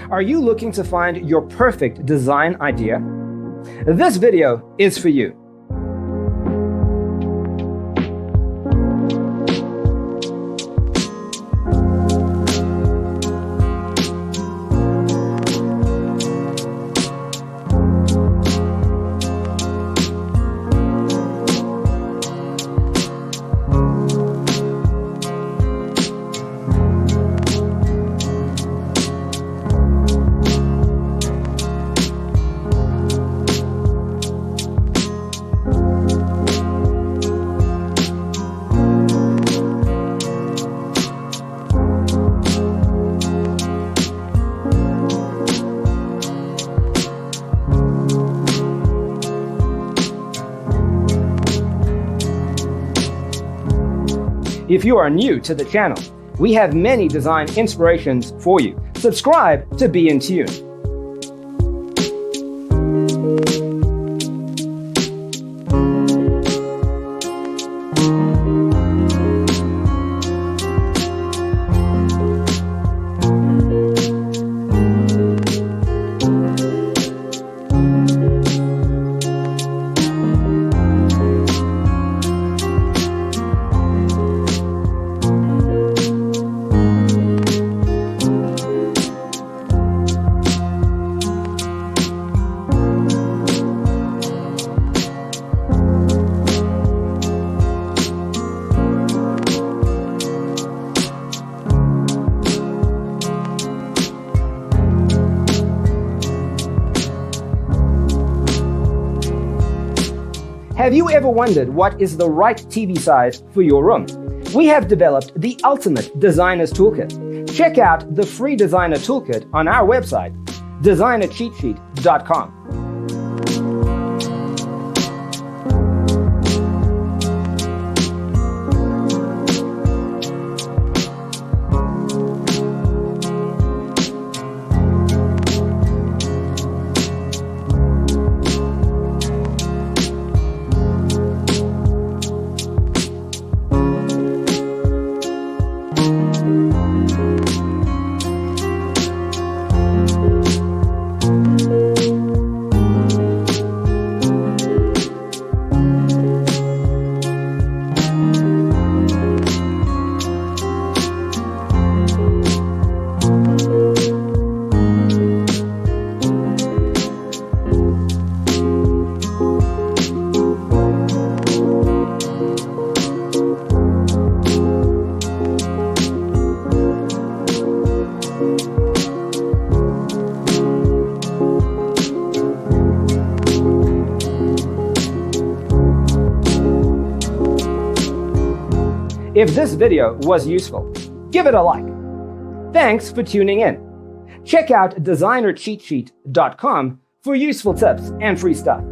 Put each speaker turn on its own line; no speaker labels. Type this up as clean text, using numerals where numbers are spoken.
Are you looking to find your perfect design idea? This video is for you. If you are new to the channel, we have many design inspirations for you. Subscribe to be in tune. Have you ever wondered what is the right TV size for your room? We have developed the ultimate designer's toolkit. Check out the free designer toolkit on our website, designercheatsheet.com. If this video was useful, give it a like. Thanks for tuning in. Check out designercheatsheet.com for useful tips and free stuff.